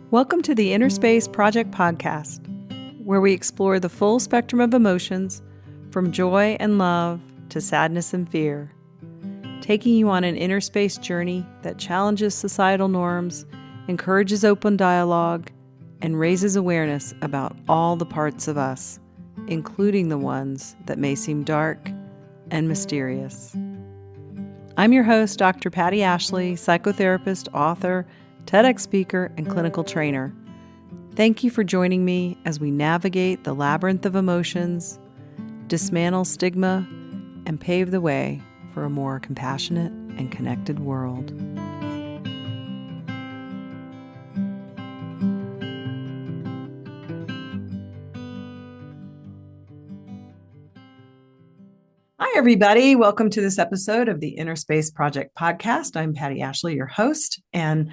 Welcome to the Inner Space Project podcast, where we explore the full spectrum of emotions, from joy and love to sadness and fear, taking you on an inner space journey that challenges societal norms, encourages open dialogue, and raises awareness about all the parts of us, including the ones that may seem dark and mysterious. I'm your host, Dr. Patti Ashley, psychotherapist, author, TEDx speaker, and clinical trainer. Thank you for joining me as we navigate the labyrinth of emotions, dismantle stigma, and pave the way for a more compassionate and connected world. Hi, everybody. Welcome to this episode of the Inner Space Project podcast. I'm Patti Ashley, your host, and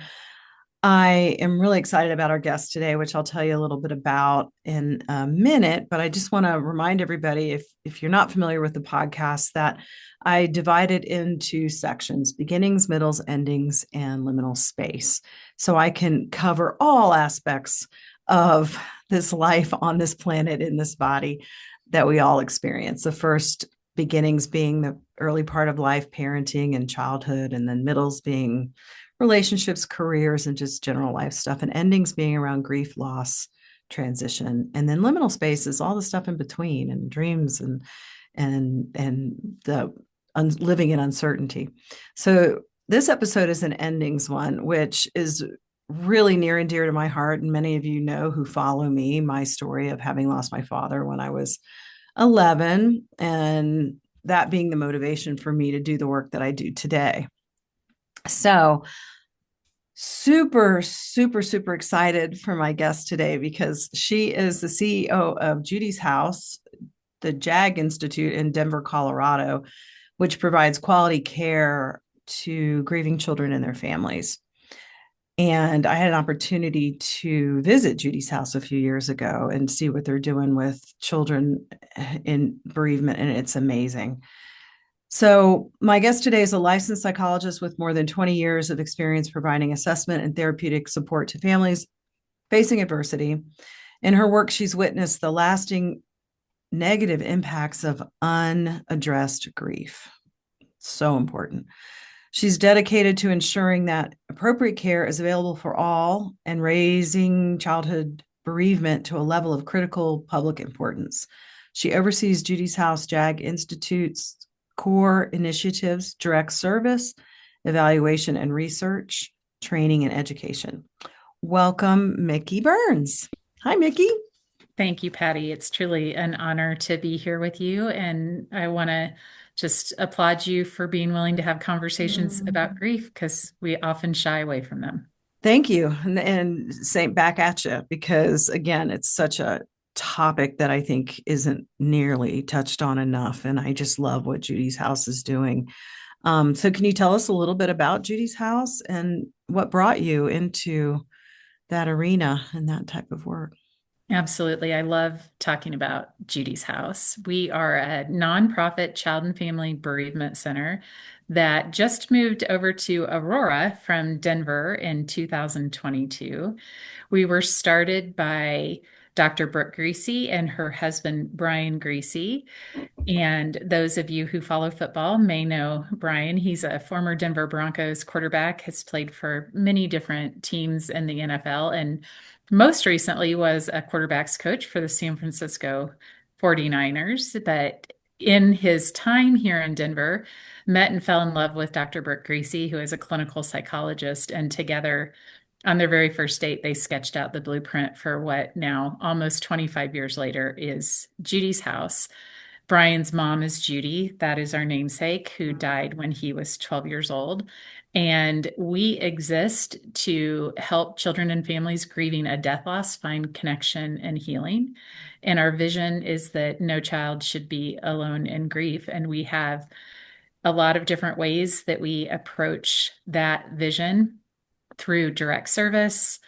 I am really excited about our guest today, which I'll tell you a little bit about in a minute. But I just want to remind everybody, if you're not familiar with the podcast, that I divide it into sections: beginnings, middles, endings, and liminal space. So I can cover all aspects of this life on this planet, in this body that we all experience. The first beginnings being the early part of life, parenting and childhood, and then middles being relationships, careers, and just general life stuff, and endings being around grief, loss, transition, and then liminal space is all the stuff in between, and dreams and the living in uncertainty. So this episode is an endings one, which is really near and dear to my heart. And many of you know, who follow me, my story of having lost my father when I was 11, and that being the motivation for me to do the work that I do today. So super excited for my guest today, because she is the CEO of Judy's House, the JAG Institute in Denver, Colorado, which provides quality care to grieving children and their families. And I had an opportunity to visit Judy's House a few years ago and see what they're doing with children in bereavement, and it's amazing. So my guest today is a licensed psychologist with more than 20 years of experience providing assessment and therapeutic support to families facing adversity. In her work, she's witnessed the lasting negative impacts of unaddressed grief. So important. She's dedicated to ensuring that appropriate care is available for all and raising childhood bereavement to a level of critical public importance. She oversees Judy's House JAG Institute's core initiatives: direct service, evaluation and research, training, and education. Welcome, Micki Burns. Hi, Micki. Thank you, Patti. It's truly an honor to be here with you. And I want to just applaud you for being willing to have conversations about grief, because we often shy away from them. Thank you. And same back at you, because again, it's such a topic that I think isn't nearly touched on enough. And I just love what Judy's House is doing. So can you tell us a little bit about Judy's House and what brought you into that arena and that type of work? Absolutely. I love talking about Judy's House. We are a nonprofit child and family bereavement center that just moved over to Aurora from Denver in 2022. We were started by Dr. Brooke Greasy and her husband, Brian Greasy. And those of you who follow football may know Brian. He's a former Denver Broncos quarterback, has played for many different teams in the NFL, and most recently was a quarterbacks coach for the San Francisco 49ers. But in his time here in Denver, met and fell in love with Dr. Brooke Greasy, who is a clinical psychologist. And together, on their very first date, they sketched out the blueprint for what now, almost 25 years later, is Judy's House. Brian's mom is Judy. That is our namesake, who died when he was 12 years old. And we exist to help children and families grieving a death loss find connection and healing. And our vision is that no child should be alone in grief. And we have a lot of different ways that we approach that vision: through direct service,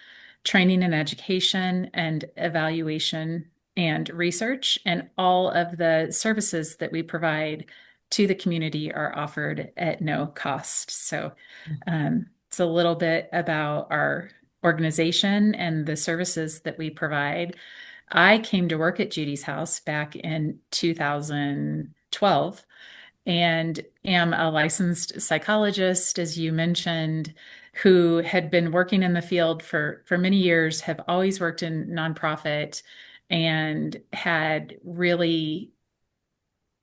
training and education, and evaluation and research. And all of the services that we provide to the community are offered at no cost. So it's a little bit about our organization and the services that we provide. I came to work at Judy's house back in 2012 and am a licensed psychologist, as you mentioned, who had been working in the field for many years, have always worked in nonprofit, and had really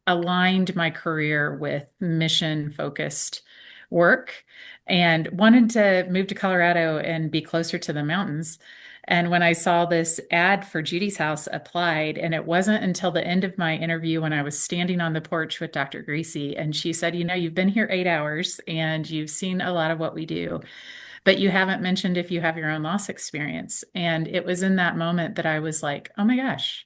aligned my career with mission focused work and wanted to move to Colorado and be closer to the mountains. And when I saw this ad for Judy's house, applied, and it wasn't until the end of my interview when I was standing on the porch with Dr. Greasy, and she said, you know, you've been here 8 hours and you've seen a lot of what we do, but you haven't mentioned if you have your own loss experience. And it was in that moment that I was like, oh my gosh,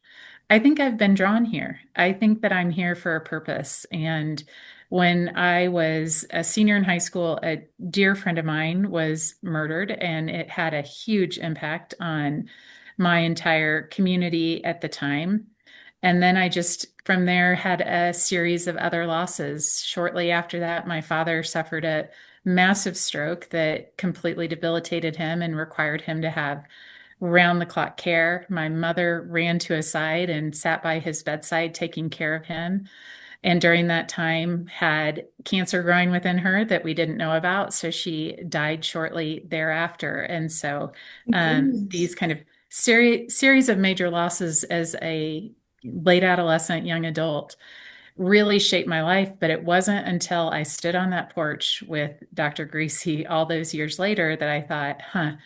I think I've been drawn here. I think that I'm here for a purpose. And when I was a senior in high school, a dear friend of mine was murdered, and it had a huge impact on my entire community at the time. And then I just, from there, had a series of other losses. Shortly after that, my father suffered a massive stroke that completely debilitated him and required him to have round the clock care. My mother ran to his side and sat by his bedside taking care of him. And during that time had cancer growing within her that we didn't know about. So she died shortly thereafter. And so Goodness. these kind of series of major losses as a late adolescent, young adult really shaped my life. But it wasn't until I stood on that porch with Dr. Greasy all those years later that I thought,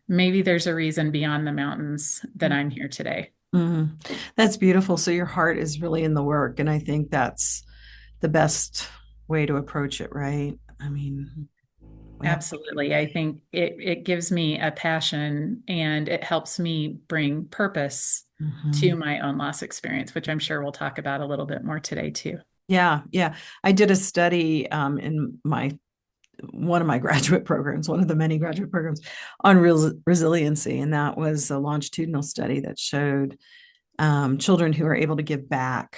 maybe there's a reason beyond the mountains that I'm here today. Mhm. That's beautiful. So your heart is really in the work, and I think that's the best way to approach it, right? I mean, we have. Absolutely. I think it gives me a passion and it helps me bring purpose to Mhm. my own loss experience, which I'm sure we'll talk about a little bit more today too. Yeah, yeah. I did a study in my one of my graduate programs, one of the many graduate programs on resiliency, and that was a longitudinal study that showed children who are able to give back,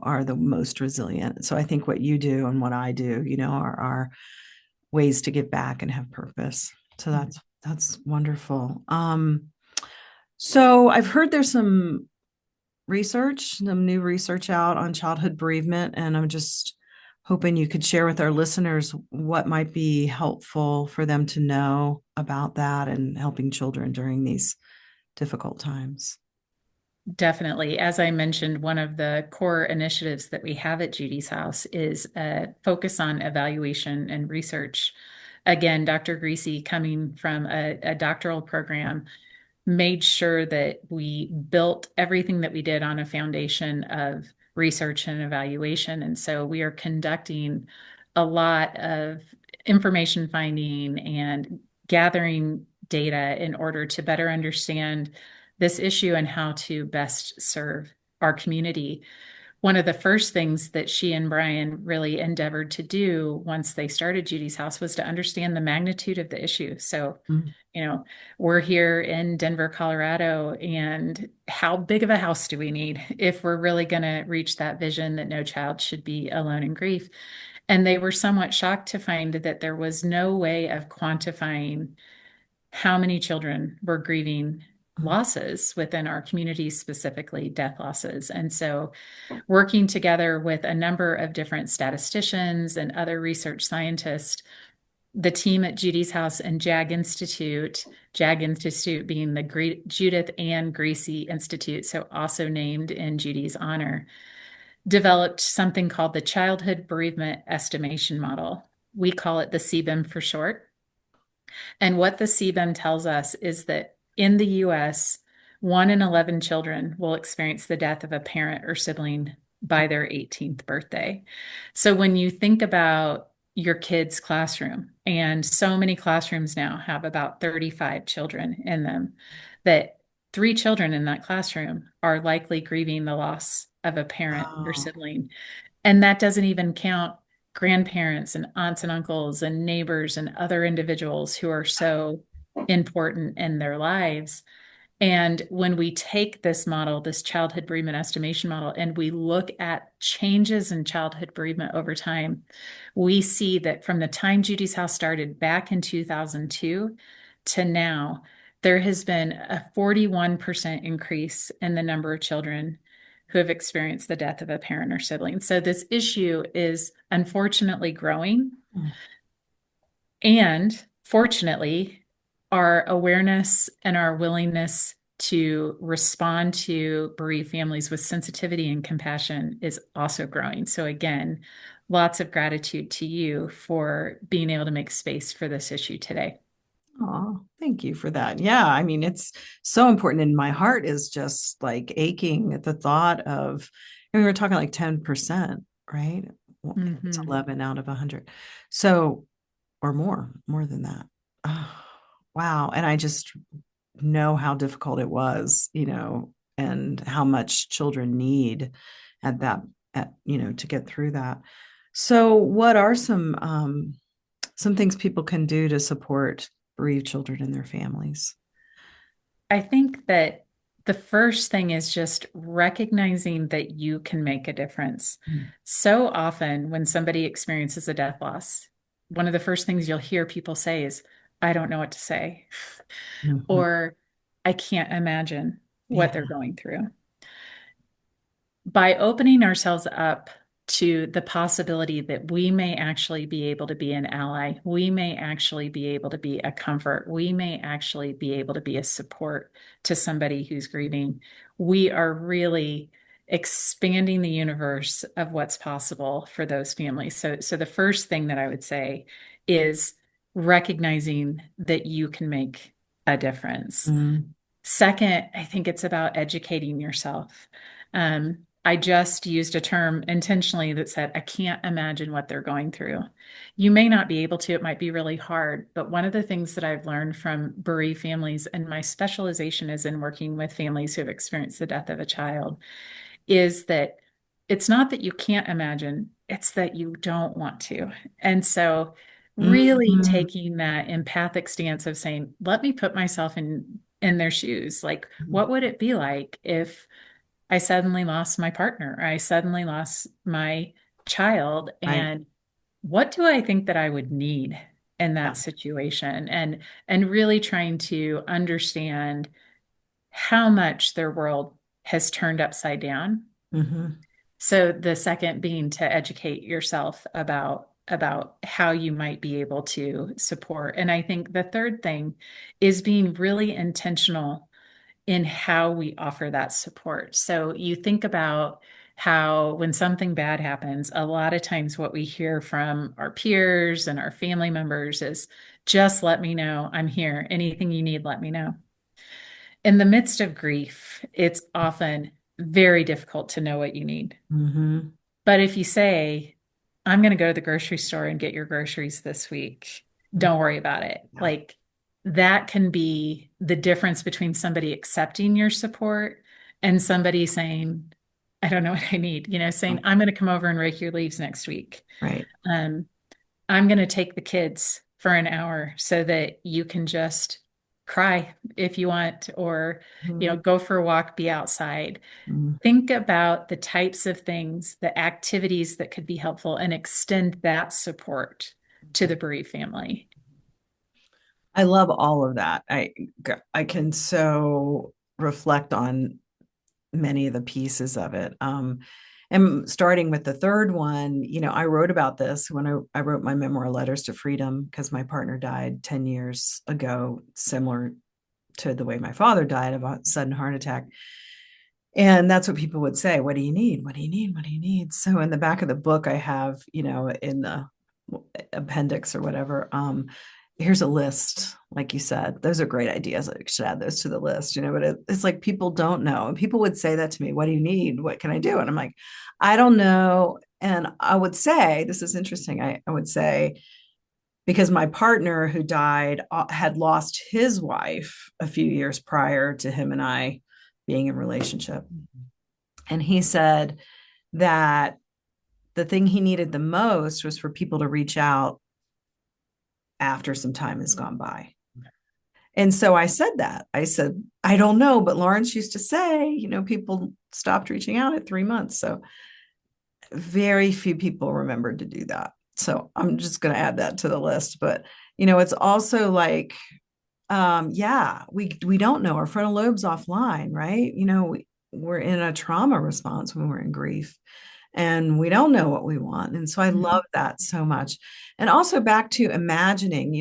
are the most resilient. So I think what you do and what I do, are ways to give back and have purpose. So that's wonderful. So I've heard there's some new research out on childhood bereavement, and I'm just hoping you could share with our listeners what might be helpful for them to know about that and helping children during these difficult times. Definitely. As I mentioned, one of the core initiatives that we have at Judy's house is a focus on evaluation and research. Again, Dr. Greasy, coming from a doctoral program, made sure that we built everything that we did on a foundation of research and evaluation. And so we are conducting a lot of information finding and gathering data in order to better understand this issue and how to best serve our community. One of the first things that she and Brian really endeavored to do once they started Judy's house was to understand the magnitude of the issue. So, Mm. you know, we're here in Denver, Colorado, and how big of a house do we need if we're really going to reach that vision that no child should be alone in grief? And they were somewhat shocked to find that there was no way of quantifying how many children were grieving Mm. losses within our community, specifically death losses. And so working together with a number of different statisticians and other research scientists, the team at Judy's House and JAG Institute being the Judith Ann Greasy Institute, so also named in Judy's honor, developed something called the Childhood Bereavement Estimation Model. We call it the CBEM for short. And what the CBEM tells us is that in the US, 1 in 11 children will experience the death of a parent or sibling by their 18th birthday. So when you think about your kid's classroom, and so many classrooms now have about 35 children in them, that 3 children in that classroom are likely grieving the loss of a parent or Wow. sibling. And that doesn't even count grandparents and aunts and uncles and neighbors and other individuals who are so important in their lives. And when we take this model, this childhood bereavement estimation model, and we look at changes in childhood bereavement over time, we see that from the time Judy's House started back in 2002 to now, there has been a 41% increase in the number of children who have experienced the death of a parent or sibling. So this issue is unfortunately growing. Mm. And fortunately, our awareness and our willingness to respond to bereaved families with sensitivity and compassion is also growing. So, again, lots of gratitude to you for being able to make space for this issue today. Oh, thank you for that. Yeah, I mean, it's so important. And my heart is just like aching at the thought of, and we were talking like 10%, right? Well, it's Mhm. 11 out of 100. So, or more than that. Oh, wow. And I just know how difficult it was, and how much children need at that, to get through that. So, what are some things people can do to support bereaved children and their families? I think that the first thing is just recognizing that you can make a difference. So often, when somebody experiences a death loss, one of the first things you'll hear people say is, I don't know what to say, Mhm. or I can't imagine what they're Yeah. going through. By opening ourselves up to the possibility that we may actually be able to be an ally, we may actually be able to be a comfort, we may actually be able to be a support to somebody who's grieving, we are really expanding the universe of what's possible for those families. So the first thing that I would say is recognizing that you can make a difference. Mm. Second, I think it's about educating yourself. I just used a term intentionally that said, I can't imagine what they're going through. You may not be able to, it might be really hard. But one of the things that I've learned from bereaved families, and my specialization is in working with families who have experienced the death of a child, is that it's not that you can't imagine, it's that you don't want to. And so, really Mhm. taking that empathic stance of saying, let me put myself in their shoes. Like, what would it be like if I suddenly lost my partner, or I suddenly lost my child, Right. and what do I think that I would need in Yeah. that situation? And really trying to understand how much their world has turned upside down. Hmm. So the second being to educate yourself about how you might be able to support. And I think the third thing is being really intentional in how we offer that support. So you think about how when something bad happens, a lot of times what we hear from our peers and our family members is just let me know, I'm here. Anything you need, let me know. In the midst of grief, it's often very difficult to know what you need. Hmm. But if you say, I'm going to go to the grocery store and get your groceries this week, don't worry about it. Yeah. Like that can be the difference between somebody accepting your support and somebody saying, I don't know what I need, saying, I'm going to come over and rake your leaves next week. Right. Um, I'm going to take the kids for an hour so that you can just cry if you want, or, Mhm. go for a walk, be outside. Mhm. Think about the types of things, the activities that could be helpful, and extend that support to the bereaved family. I love all of that. I can so reflect on many of the pieces of it. And starting with the third one, I wrote about this when I wrote my memoir, Letters to Freedom, because my partner died 10 years ago, similar to the way my father died of a sudden heart attack. And that's what people would say. What do you need? What do you need? What do you need? So in the back of the book, I have, in the appendix or whatever, here's a list. Like you said, those are great ideas. I should add those to the list, but it's like people don't know. And people would say that to me, what do you need? What can I do? And I'm like, I don't know. And I would say, this is interesting. I would say, because my partner who died had lost his wife a few years prior to him and I being in relationship. And he said that the thing he needed the most was for people to reach out after some time has gone by. And so I said that. I said, I don't know, but Lawrence used to say, people stopped reaching out at 3 months. So very few people remembered to do that. So I'm just going to add that to the list. But, it's also like yeah, we don't know. Our frontal lobe's offline, right? We're in a trauma response when we're in grief, and we don't know what we want. And so I Mhm. love that so much. And also back to imagining,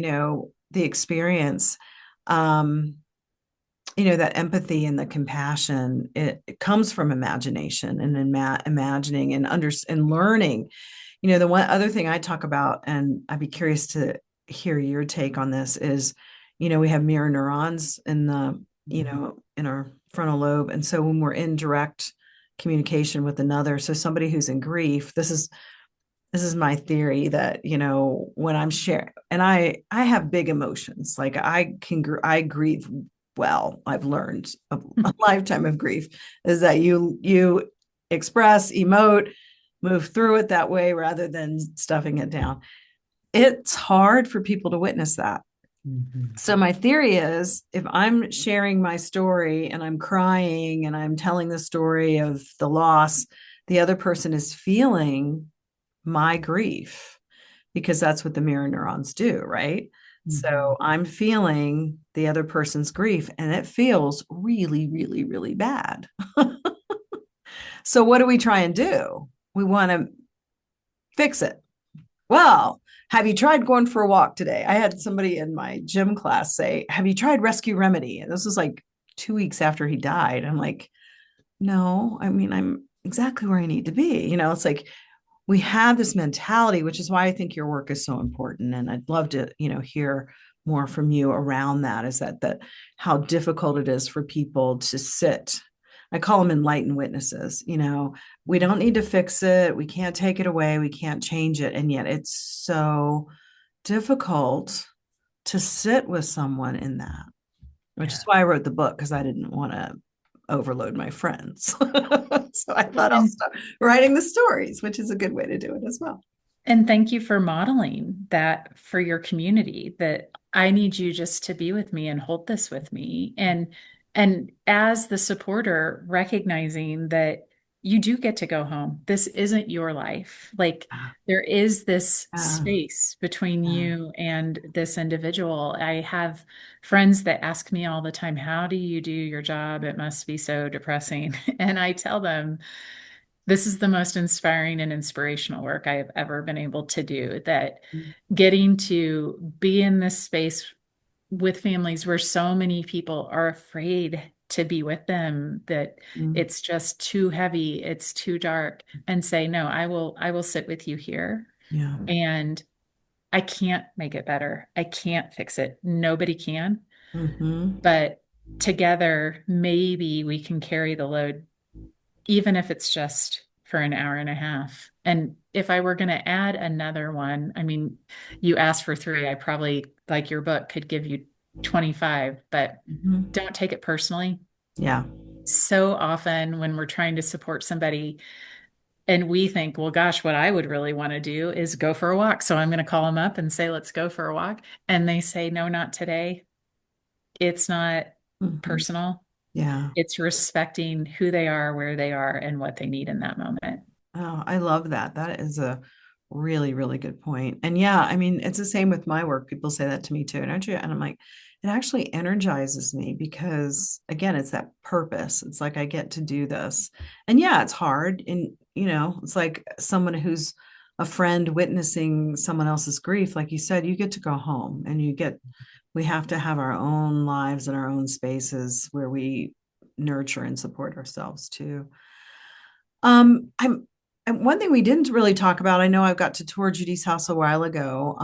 the experience, um, that empathy and the compassion, it comes from imagination and imagining and learning. The one other thing I talk about, and I'd be curious to hear your take on this, is, we have mirror neurons in our frontal lobe. And so when we're in direct communication with another, so somebody who's in grief, this is my theory that, when I'm sharing, and I have big emotions, like I grieve well. I've learned a lifetime of grief is that you express, emote, move through it that way rather than stuffing it down. It's hard for people to witness that. Mhm. So my theory is, if I'm sharing my story and I'm crying and I'm telling the story of the loss, the other person is feeling my grief, because that's what the mirror neurons do, right? Mhm. So I'm feeling the other person's grief and it feels really, really, really bad. So what do we try and do? We want to fix it. Well, have you tried going for a walk today? I had somebody in my gym class say, have you tried Rescue Remedy? And this was like 2 weeks after he died. I'm like, no, I mean, I'm exactly where I need to be. It's like we have this mentality, which is why I think your work is so important. And I'd love to, hear more from you around that, is that how difficult it is for people to sit. I call them enlightened witnesses. We don't need to fix it. We can't take it away. We can't change it. And yet it's so difficult to sit with someone in that, which is Yeah. why I wrote the book, because I didn't want to overload my friends. So I thought I'll And start writing the stories, which is a good way to do it as well. And thank you for modeling that for your community, that I need you just to be with me and hold this with me. And as the supporter, recognizing that you do get to go home. This isn't your life. Like there is this Yeah, space between yeah. you and this individual. I have friends that ask me all the time, how do you do your job? It must be so depressing. And I tell them, this is the most inspiring and inspirational work I have ever been able to do. That getting to be in this space with families where so many people are afraid to be with them, that Mm, it's just too heavy, it's too dark, and say, no, I will sit with you here. yeah. And I can't make it better. I can't fix it. Nobody can. Hmm. But together, maybe we can carry the load, even if it's just for an hour and a half. And if I were going to add another one, I mean, you asked for three. I probably, like your book, could give you 25, but Hmm. don't take it personally. Yeah. So often when we're trying to support somebody and we think, well, gosh, what I would really want to do is go for a walk. So I'm going to call them up and say, let's go for a walk. And they say, no, not today. It's not Hmm. personal. Yeah. It's respecting who they are, where they are, and what they need in that moment. Oh, I love that. That is a really, really good point. And yeah, I mean, it's the same with my work. People say that to me too. And I'm like, it actually energizes me because, again, it's that purpose. It's like I get to do this. And yeah, it's hard. And, it's like someone who's a friend witnessing someone else's grief. Like you said, you get to go home and we have to have our own lives and our own spaces where we nurture and support ourselves too. I'm and one thing we didn't really talk about, I know I got to tour Judy's house a while ago,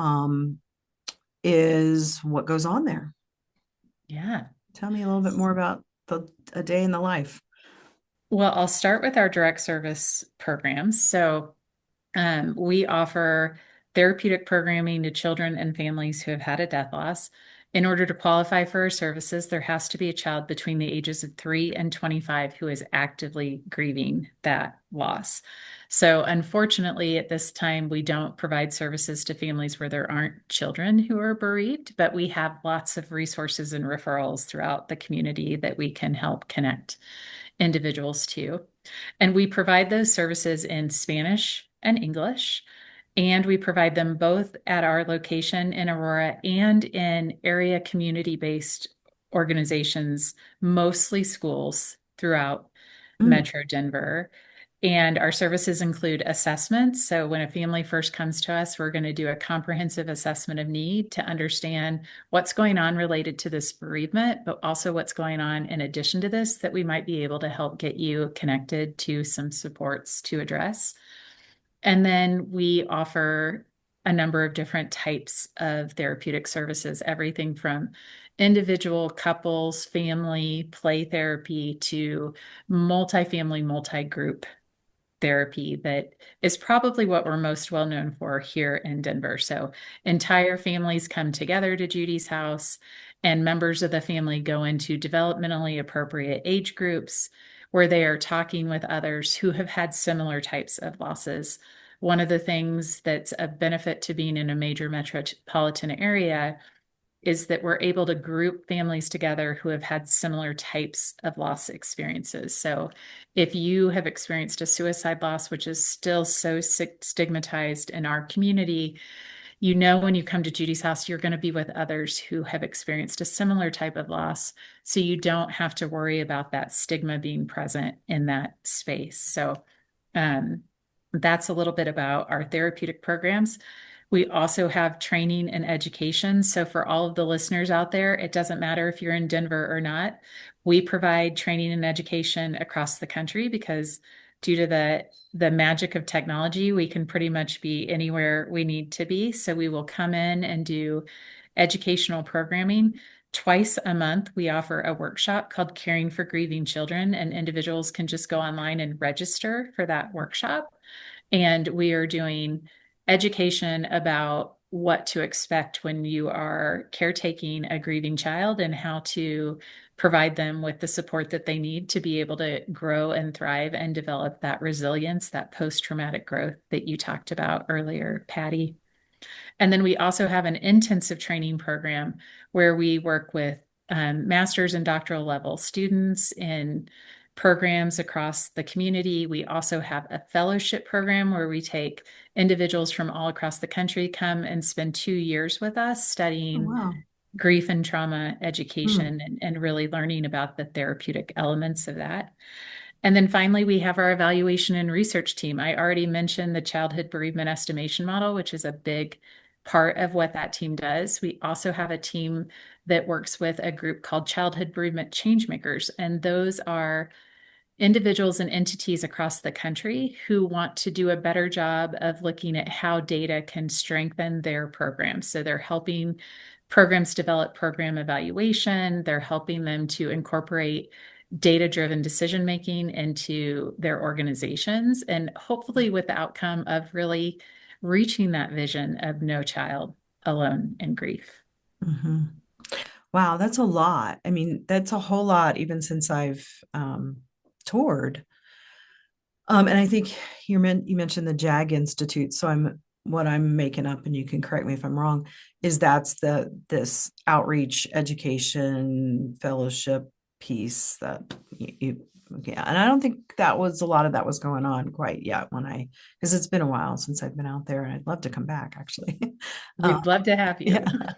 is what goes on there. Yeah. Tell me a little bit more about a day in the life. Well, I'll start with our direct service programs. So we offer therapeutic programming to children and families who have had a death loss. In order to qualify for our services, there has to be a child between the ages of 3 and 25 who is actively grieving that loss. So, unfortunately, at this time, we don't provide services to families where there aren't children who are bereaved, but we have lots of resources and referrals throughout the community that we can help connect individuals to. And we provide those services in Spanish and English. And we provide them both at our location in Aurora and in area community-based organizations, mostly schools throughout Mm. Metro Denver. And our services include assessments. So when a family first comes to us, we're going to do a comprehensive assessment of need to understand what's going on related to this bereavement, but also what's going on in addition to this that we might be able to help get you connected to some supports to address. And then we offer a number of different types of therapeutic services, everything from individual, couples, family, play therapy to multifamily, multi-group therapy that is probably what we're most well known for here in Denver. So entire families come together to Judy's house, and members of the family go into developmentally appropriate age groups where they are talking with others who have had similar types of losses. One of the things that's a benefit to being in a major metropolitan area is that we're able to group families together who have had similar types of loss experiences. So if you have experienced a suicide loss, which is still so stigmatized in our community, you know, when you come to Judy's house, you're going to be with others who have experienced a similar type of loss. So you don't have to worry about that stigma being present in that space. So um, that's a little bit about our therapeutic programs. We also have training and education. So for all of the listeners out there, it doesn't matter if you're in Denver or not. We provide training and education across the country because due to the magic of technology, we can pretty much be anywhere we need to be. So we will come in and do educational programming. Twice a month, we offer a workshop called Caring for Grieving Children, and individuals can just go online and register for that workshop. And we are doing education about what to expect when you are caretaking a grieving child and how to provide them with the support that they need to be able to grow and thrive and develop that resilience, that post-traumatic growth that you talked about earlier, Patti. And then we also have an intensive training program where we work with master's and doctoral level students in programs across the community. We also have a fellowship program where we take individuals from all across the country, come and spend 2 years with us Oh, studying wow. grief and trauma Mm. education and really learning about the therapeutic elements of that. And then finally, we have our evaluation and research team. I already mentioned the childhood bereavement estimation model, which is a big part of what that team does. We also have a team that works with a group called Childhood Bereavement Changemakers, and those are individuals and entities across the country who want to do a better job of looking at how data can strengthen their programs. So they're helping programs develop program evaluation, they're helping them to incorporate data-driven decision making into their organizations, and hopefully with the outcome of really reaching that vision of no child alone in grief. Hmm. Wow, that's a lot. I mean, that's a whole lot, even since I've toured. And I think you mentioned the JAG Institute. So what I'm making up, and you can correct me if I'm wrong, is that's this outreach education fellowship piece that yeah. And I don't think that was a lot of that was going on quite yet because it's been a while since I've been out there, and I'd love to come back actually. uh, We'd love to have you. yeah.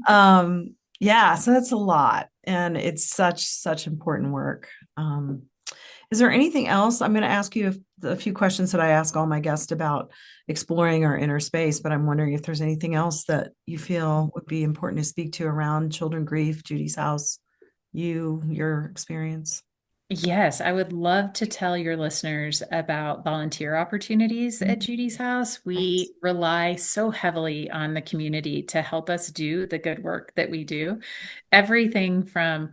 Um, yeah, so that's a lot, and it's such important work. Is there anything else? I'm going to ask you a few questions that I ask all my guests about exploring our inner space, but I'm wondering if there's anything else that you feel would be important to speak to around children grief, Judy's house, your experience. Yes, I would love to tell your listeners about volunteer opportunities at Mhm. Judy's house. Yes. We rely so heavily on the community to help us do the good work that we do. Everything from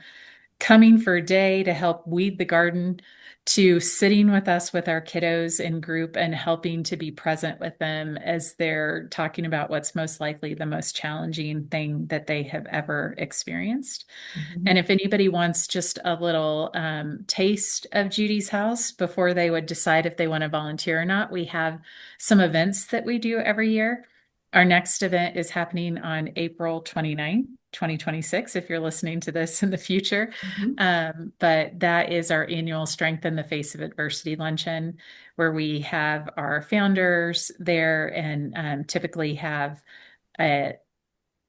coming for a day to help weed the garden to sitting with us with our kiddos in group and helping to be present with them as they're talking about what's most likely the most challenging thing that they have ever experienced. Mhm. And if anybody wants just a little taste of Judy's house before they would decide if they want to volunteer or not, we have some events that we do every year. Our next event is happening on April 29th, 2026 if you're listening to this in the future. Mhm. But that is our annual Strength in the Face of Adversity luncheon, where we have our founders there and typically have a,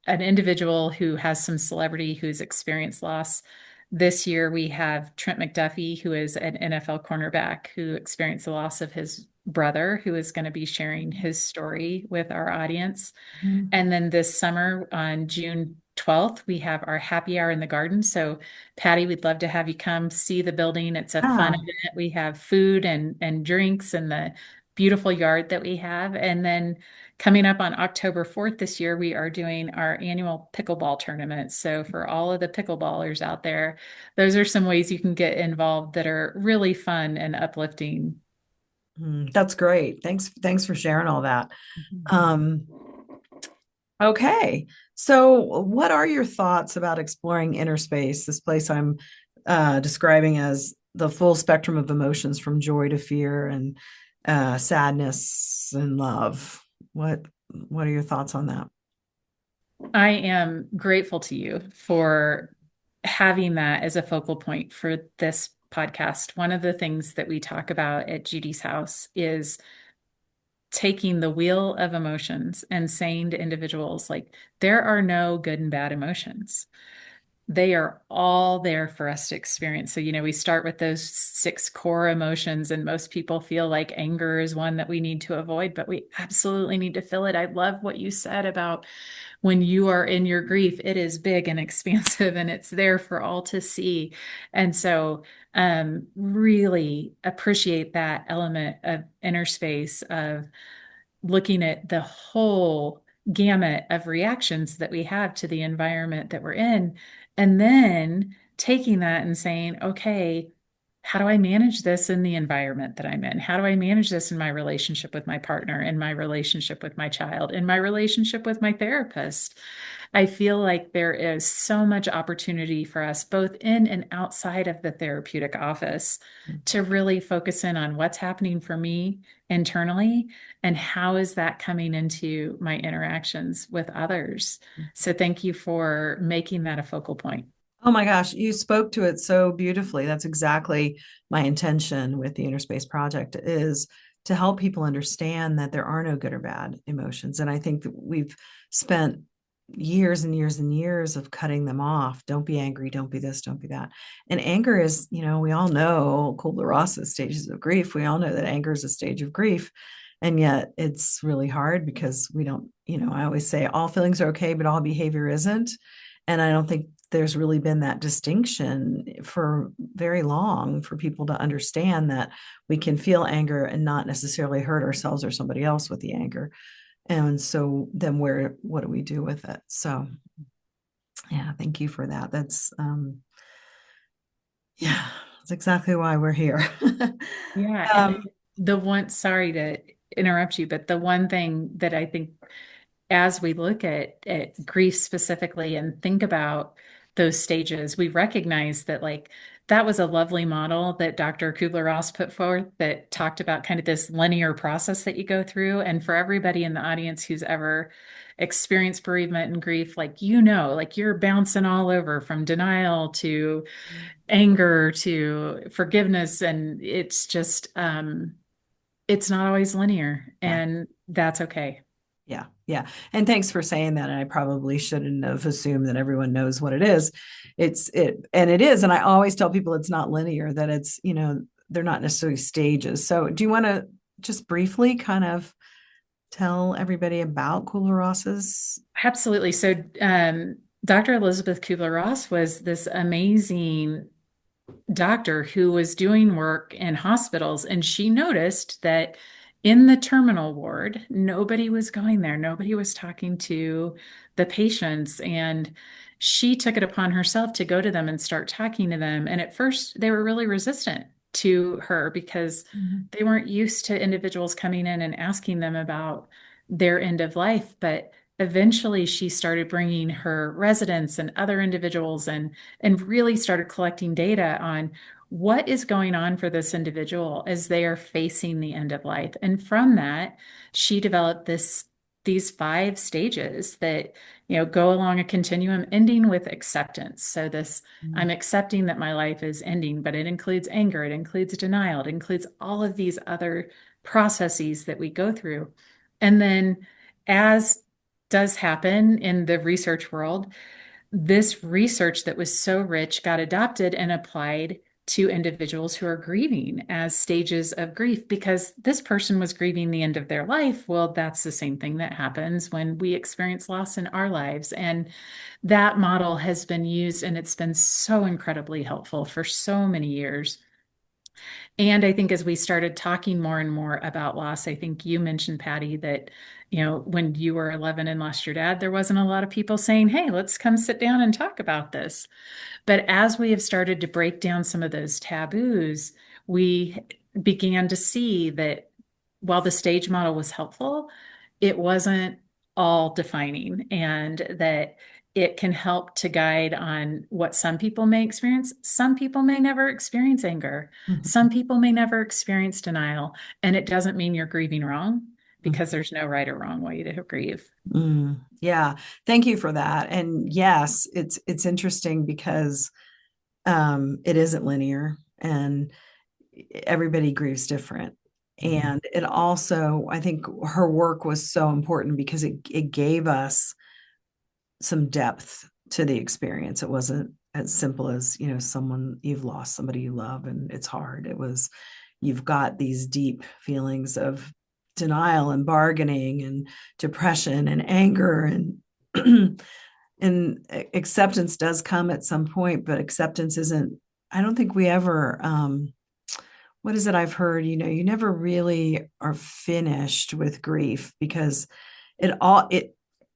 an individual who has some celebrity who's experienced loss. This year, we have Trent McDuffie, who is an NFL cornerback who experienced the loss of his brother, who is going to be sharing his story with our audience. Mhm. And then this summer on June 12th, we have our happy hour in the garden. So, Patti, we'd love to have you come see the building. It's a fun Ah, event. We have food and drinks and the beautiful yard that we have. And then coming up on October 4th this year, we are doing our annual pickleball tournament. So, for all of the pickleballers out there, those are some ways you can get involved that are really fun and uplifting. that's great. Thanks for sharing all that. Mhm. Um, okay. So what are your thoughts about exploring inner space, this place I'm describing as the full spectrum of emotions from joy to fear and sadness and love? What are your thoughts on that? I am grateful to you for having that as a focal point for this podcast. One of the things that we talk about at Judy's house is taking the wheel of emotions and saying to individuals, like, there are no good and bad emotions. They are all there for us to experience. So, we start with those six core emotions, and most people feel like anger is one that we need to avoid, but we absolutely need to feel it. I love what you said about when you are in your grief, it is big and expansive and it's there for all to see. And so, really appreciate that element of inner space, of looking at the whole gamut of reactions that we have to the environment that we're in, and then taking that and saying, okay, how do I manage this in the environment that I'm in? How do I manage this in my relationship with my partner, in my relationship with my child, in my relationship with my therapist? I feel like there is so much opportunity for us, both in and outside of the therapeutic office, to really focus in on what's happening for me internally and how is that coming into my interactions with others. So, thank you for making that a focal point. Oh my gosh, you spoke to it so beautifully. That's exactly my intention with the Inner Space Project is to help people understand that there are no good or bad emotions. And I think that we've spent years and years and years of cutting them off. Don't be angry, don't be this, don't be that. And anger is, we all know Kubler-Ross's stages of grief. We all know that anger is a stage of grief. And yet it's really hard because we don't, I always say all feelings are okay, but all behavior isn't. And I don't think there's really been that distinction for very long for people to understand that we can feel anger and not necessarily hurt ourselves or somebody else with the anger. And so then what do we do with it? So yeah, thank you for that. Yeah, that's exactly why we're here. Yeah. And um, sorry to interrupt you, but the one thing that I think as we look at grief specifically and think about those stages, we recognize that, like, that was a lovely model that Dr. Kubler-Ross put forth that talked about kind of this linear process that you go through. And for everybody in the audience who's ever experienced bereavement and grief, like you're bouncing all over from denial to anger to forgiveness. And it's just, it's not always linear, yeah. and that's okay. Yeah, yeah. And thanks for saying that. And I probably shouldn't have assumed that everyone knows what it is. And it is. And I always tell people it's not linear, that it's, they're not necessarily stages. So do you want to just briefly kind of tell everybody about Kubler-Ross's? Absolutely. So, Dr. Elizabeth Kubler-Ross was this amazing doctor who was doing work in hospitals, and she noticed that in the terminal ward, nobody was going there. Nobody was talking to the patients. And she took it upon herself to go to them and start talking to them. And at first, they were really resistant to her because Mhm. they weren't used to individuals coming in and asking them about their end of life. But eventually, she started bringing her residents and other individuals and really started collecting data on what is going on for this individual as they are facing the end of life. And from that, she developed this these 5 stages that, go along a continuum, ending with acceptance. So this, Mm-hmm. I'm accepting that my life is ending, but it includes anger, it includes denial, it includes all of these other processes that we go through. And then, as does happen in the research world, this research that was so rich got adopted and applied to individuals who are grieving as stages of grief because this person was grieving the end of their life. Well, that's the same thing that happens when we experience loss in our lives. And that model has been used and it's been so incredibly helpful for so many years. And I think as we started talking more and more about loss, I think you mentioned, Patti, that, when you were 11 and lost your dad, there wasn't a lot of people saying, hey, let's come sit down and talk about this. But as we have started to break down some of those taboos, we began to see that while the stage model was helpful, it wasn't all defining, and that it can help to guide on what some people may experience. Some people may never experience anger. Some people may never experience denial. And it doesn't mean you're grieving wrong because there's no right or wrong way to grieve. Yeah, thank you for that. And yes, it's interesting because it isn't linear and everybody grieves different. And it also, I think her work was so important because it gave us some depth to the experience. It wasn't as simple as, someone you've lost somebody you love and it's hard. It was you've got these deep feelings of denial and bargaining and depression and anger and and acceptance does come at some point, but acceptance isn't, I don't think we ever what is it I've heard, you never really are finished with grief because it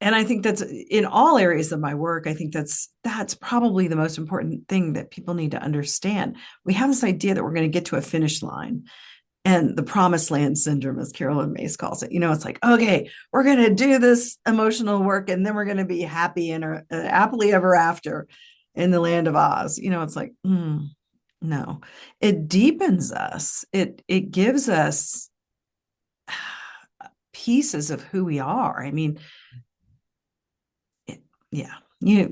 and I think that's in all areas of my work. I think that's probably the most important thing that people need to understand. We have this idea that we're going to get to a finish line and the promised land syndrome, as Carolyn Mace calls it. It's like, okay, we're going to do this emotional work and then we're going to be happy and happily ever after in the land of Oz. It's like, no, it deepens us. It gives us pieces of who we are. I mean, yeah, Yeah,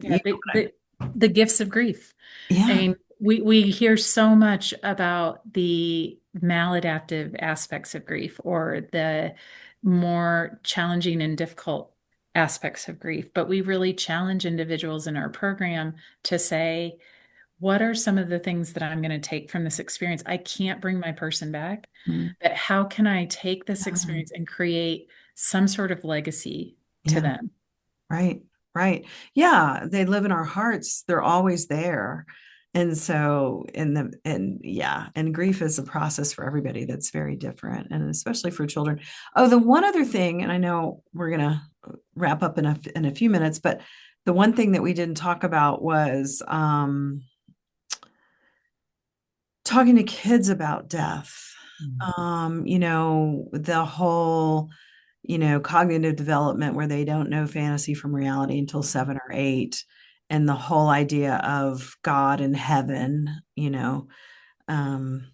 the gifts of grief. I yeah. mean, we hear so much about the maladaptive aspects of grief or the more challenging and difficult aspects of grief, but we really challenge individuals in our program to say, what are some of the things that I'm going to take from this experience? I can't bring my person back, Mm, but how can I take this yeah, experience and create some sort of legacy to yeah, them? right, right. Yeah, they live in our hearts. They're always there. And so and yeah, and grief is a process for everybody that's very different, and especially for children. Oh, the one other thing, and I know we're gonna wrap up in a few minutes, but the one thing that we didn't talk about was talking to kids about death. The whole, cognitive development where they don't know fantasy from reality until 7 or 8, and the whole idea of God and heaven. Um,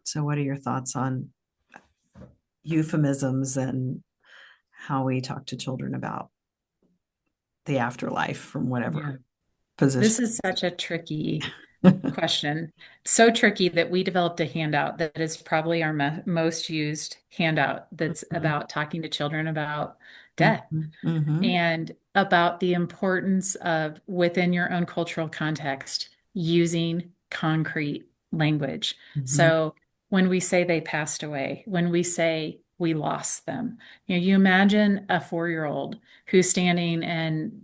so what are your thoughts on euphemisms and how we talk to children about the afterlife from Yeah. whatever position? This is such a tricky question. So tricky that we developed a handout that is probably our most used handout that's about talking to children about death Mhm, mhm, and about the importance of, within your own cultural context, using concrete language. mhm, So when we say they passed away, when we say we lost them, you imagine a 4-year-old who's standing and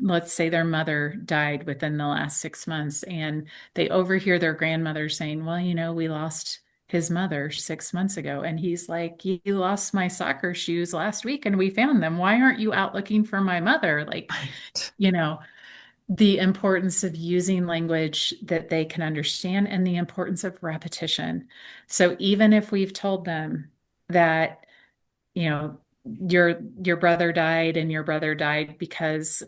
let's say their mother died within the last 6 months and they overhear their grandmother saying, well, we lost his mother 6 months ago. And he's like, you lost my soccer shoes last week and we found them. Why aren't you out looking for my mother? Like, right. you know, the importance of using language that they can understand and the importance of repetition. So even if we've told them that, you know, your brother died and your brother died because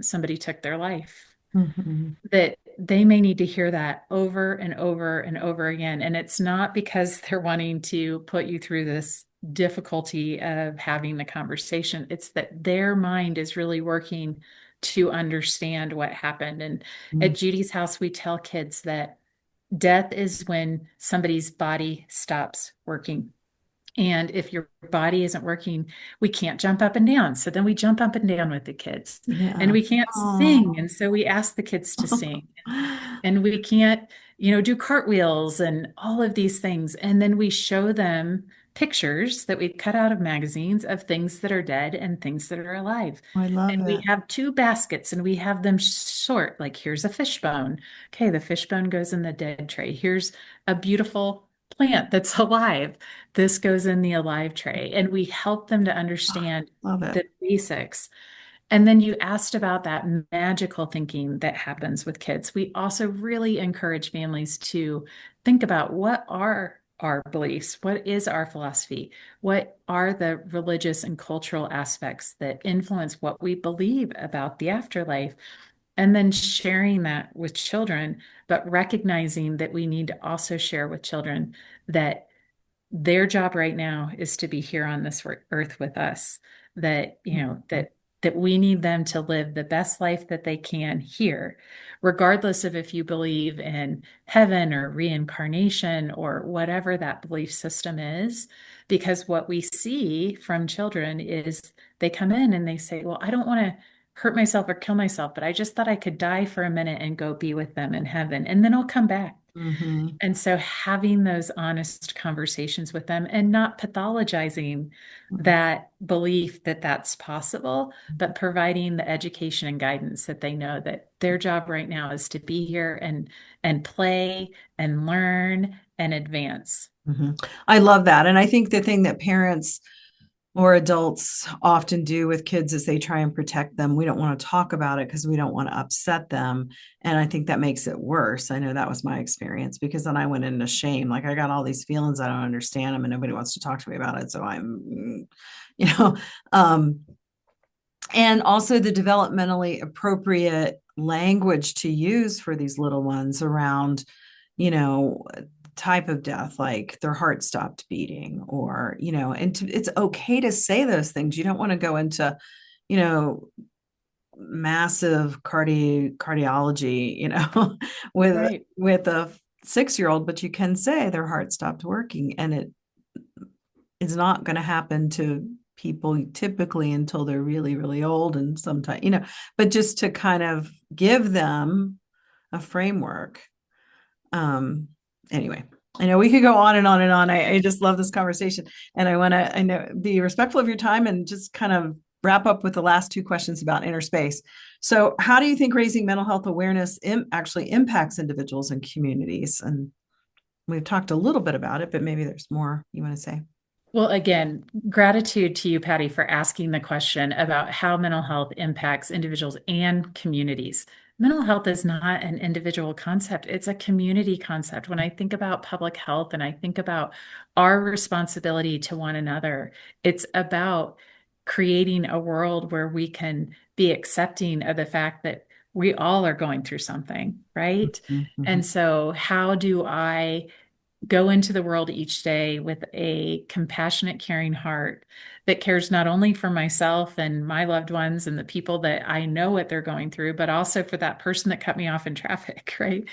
somebody took their life, Mhm, that they may need to hear that over and over and over again. And it's not because they're wanting to put you through this difficulty of having the conversation. It's that their mind is really working to understand what happened. And Mm. at Judy's house, we tell kids that death is when somebody's body stops working. And if your body isn't working, we can't jump up and down. So then we jump up and down with the kids. And Yeah. we can't sing. Oh. And so we ask the kids to sing. And we can't, do cartwheels and all of these things. And then we show them pictures that we cut out of magazines of things that are dead and things that are alive. I love And we it. have two baskets and we have them sort, like here's a fishbone. Okay, the fishbone goes in the dead tray. Here's a beautiful plant that's alive. This goes in the alive tray. And we help them to Oh, understand love it. the basics. And then you asked about that magical thinking that happens with kids. We also really encourage families to think about what are our beliefs? What is our philosophy? What are the religious and cultural aspects that influence what we believe about the afterlife? And then sharing that with children, but recognizing that we need to also share with children that their job right now is to be here on this earth with us, that that we need them to live the best life that they can here, regardless of if you believe in heaven or reincarnation or whatever that belief system is. Because what we see from children is they come in and they say, well, I don't want to hurt myself or kill myself, but I just thought I could die for a minute and go be with them in heaven, and then I'll come back. Hmm. And so having those honest conversations with them and not pathologizing that belief that that's possible, but providing the education and guidance that they know that their job right now is to be here and play and learn and advance. Hmm. I love that. And I think the thing that parents or adults often do with kids is they try and protect them. We don't want to talk about it because we don't want to upset them. And I think that makes it worse. I know that was my experience because then I went into shame. Like I got all these feelings, I don't understand them, and nobody wants to talk to me about it. So you know, um, and also the developmentally appropriate language to use for these little ones around, you know, type of death, like their heart stopped beating, or, it's okay to say those things. You don't want to go into, you know, massive cardiology, with Right. a 6-year old, but you can say their heart stopped working, and it is not going to happen to people typically until they're really, really old, and sometimes, but just to kind of give them a framework. um anyway, I know we could go on and on and on. I just love this conversation, and I know, be respectful of your time and just kind of wrap up with the last two questions about inner space. So how do you think raising mental health awareness actually impacts individuals and communities? And we've talked a little bit about it, but maybe there's more you want to say. Well, again, gratitude to you, Patty, for asking the question about how mental health impacts individuals and communities. Mental health is not an individual concept, it's a community concept. When I think about public health and I think about our responsibility to one another, it's about creating a world where we can be accepting of the fact that we all are going through something, right? Mm-hmm. And so, how do I go into the world each day with a compassionate, caring heart that cares not only for myself and my loved ones and the people that I know what they're going through, but also for that person that cut me off in traffic, right?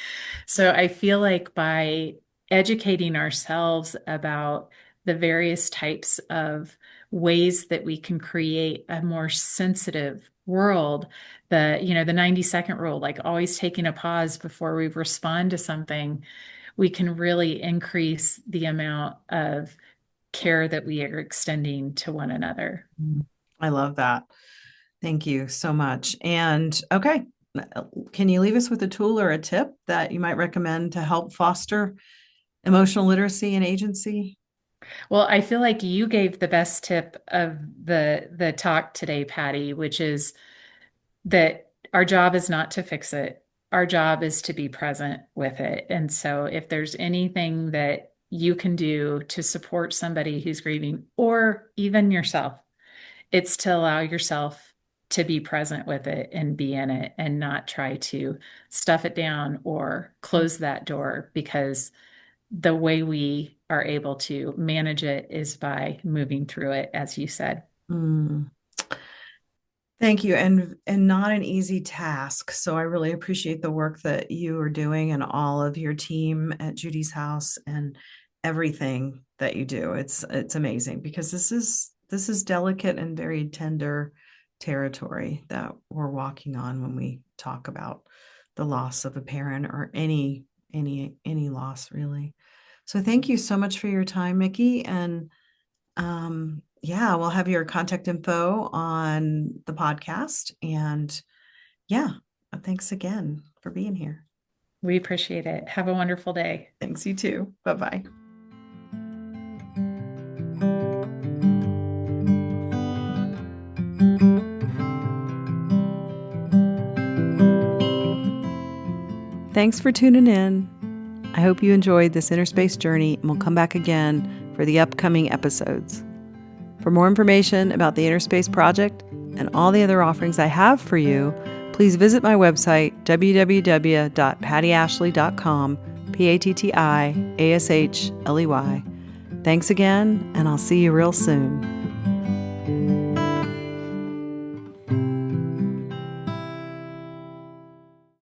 So I feel like by educating ourselves about the various types of ways that we can create a more sensitive world, the 90-second rule, like always taking a pause before we respond to something, we can really increase the amount of care that we are extending to one another. I love that. Thank you so much. And okay, can you leave us with a tool or a tip that you might recommend to help foster emotional literacy and agency? Well, I feel like you gave the best tip of the talk today, Patty, which is that our job is not to fix it. Our job is to be present with it. And so if there's anything that you can do to support somebody who's grieving or even yourself, it's to allow yourself to be present with it and be in it and not try to stuff it down or close that door, because the way we are able to manage it is by moving through it, as you said. Mm. Thank you. And not an easy task. So I really appreciate the work that you are doing and all of your team at Judy's house and everything that you do. It's amazing because this is delicate and very tender territory that we're walking on when we talk about the loss of a parent or any loss really. So thank you so much for your time, Micki. And yeah, we'll have your contact info on the podcast. And yeah, thanks again for being here. We appreciate it. Have a wonderful day. Thanks, you too. Bye-bye. Thanks for tuning in. I hope you enjoyed this inner space journey, and we'll come back again for the upcoming episodes. For more information about the Inner Space Project and all the other offerings I have for you, please visit my website, www.pattiashley.com, PATTIASHLEY. Thanks again, and I'll see you real soon.